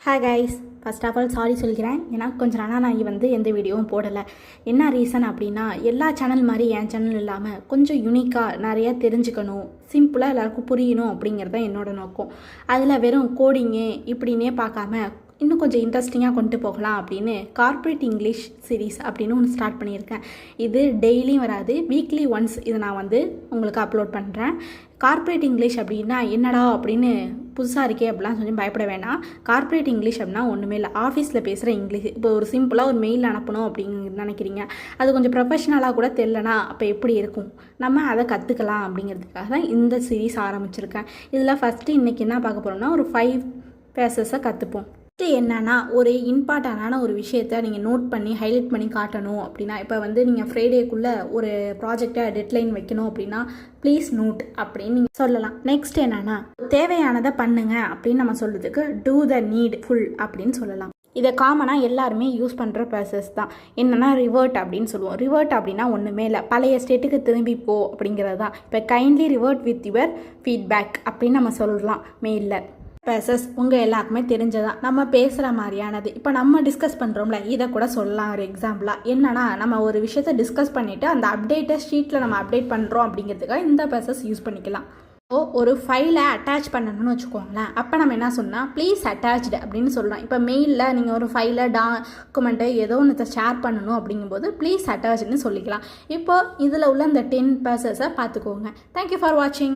Hi guys, first of all sorry சொல்லிக்கிறேன். ஏன்னா கொஞ்சம் நாளாக நான் எந்த வீடியோவும் போடலை. என்ன ரீசன் அப்படின்னா, எல்லா சேனல் மாதிரி என் சேனல் இல்லாமல் கொஞ்சம் யூனிக்காக நிறையா தெரிஞ்சுக்கணும், சிம்பிளாக எல்லாருக்கும் புரியணும் அப்படிங்கிறது தான் என்னோட நோக்கம். அதில் வெறும் கோடிங்கு இப்படின்னே பார்க்காம இன்னும் கொஞ்சம் இன்ட்ரெஸ்டிங்காக கொண்டு போகலாம் அப்படின்னு கார்ப்பரேட் இங்கிலீஷ் சீரீஸ் அப்படின்னு ஒன்று ஸ்டார்ட் பண்ணியிருக்கேன். இது டெய்லியும் வராது, வீக்லி ஒன்ஸ் இது நான் உங்களுக்கு அப்லோட் பண்ணுறேன். கார்ப்பரேட் இங்கிலீஷ் அப்படின்னா என்னடா அப்படின்னு புதுசாக இருக்கே அப்படிலாம் சொல்லி பயப்பட வேண்டாம். கார்ப்பரேட் இங்கிலீஷ் அப்படின்னா ஒன்றுமே இல்லை, ஆஃபீஸில் பேசுகிற இங்கிலீஷ். இப்போ ஒரு சிம்பிளாக ஒரு மெயில் அனுப்பணும் அப்படின்னு நினைக்கிறீங்க, அது கொஞ்சம் ப்ரொஃபஷ்னலாக கூட தெரிலனா அப்போ எப்படி இருக்கும், நம்ம அதை கற்றுக்கலாம் அப்படிங்கிறதுக்காக தான் இந்த சீரீஸ் ஆரம்பிச்சிருக்கேன். இதில் ஃபஸ்ட்டு இன்றைக்கி என்ன பார்க்க போகிறோம்னா, ஒரு 5 பேசஸை கற்றுப்போம். என்னன்னா, ஒரு இம்பார்ட்டண்டான ஒரு விஷயத்த நீங்கள் நோட் பண்ணி ஹைலைட் பண்ணி காட்டணும் அப்படின்னா, இப்போ நீங்கள் ஃப்ரைடேக்குள்ளே ஒரு ப்ராஜெக்டை டெட்லைன் வைக்கணும் அப்படின்னா ப்ளீஸ் நோட் அப்படின்னு நீங்கள் சொல்லலாம். நெக்ஸ்ட் என்னன்னா, தேவையானதை பண்ணுங்க அப்படின்னு நம்ம சொல்கிறதுக்கு டூ த நீட் ஃபுல் அப்படின்னு சொல்லலாம். இதை காமனாக எல்லாருமே யூஸ் பண்ணுற ப்ராசஸ் தான். என்னென்னா ரிவர்ட் அப்படின்னு சொல்லுவோம். ரிவர்ட் அப்படின்னா ஒன்றுமே இல்லை, பழைய ஸ்டேட்டுக்கு திரும்பி போ அப்படிங்கிறது தான். இப்போ kindly revert with your feedback அப்படின்னு நம்ம சொல்லலாம். மெயிலில் பேசஸ் உங்கள் எல்லாருக்குமே தெரிஞ்சதான், நம்ம பேசுகிற மாதிரியானது. இப்போ நம்ம டிஸ்கஸ் பண்ணுறோம்ல, இதை கூட சொல்லலாம் ஒரு எக்ஸாம்பிளாக. என்னன்னா, நம்ம ஒரு விஷயத்தை டிஸ்கஸ் பண்ணிவிட்டு அந்த அப்டேட்டை ஷீட்டில் நம்ம அப்டேட் பண்ணுறோம் அப்படிங்கிறதுக்காக இந்த பேசஸ் யூஸ் பண்ணிக்கலாம். ஒரு ஃபைலை அட்டாச் பண்ணணும்னு வச்சுக்கோங்களேன், அப்போ நம்ம என்ன சொன்னால் ப்ளீஸ் அட்டாச்டு அப்படின்னு சொல்லலாம். இப்போ மெயிலில் நீங்கள் ஒரு ஃபைலை டாக்குமெண்ட்டை ஏதோ ஒன்று ஷேர் பண்ணணும் அப்படிங்கும்போது ப்ளீஸ் அட்டாச்டுன்னு சொல்லிக்கலாம். இப்போ இதில் உள்ள இந்த 10 பேசஸை பார்த்துக்கோங்க. தேங்க்யூ ஃபார் வாட்சிங்.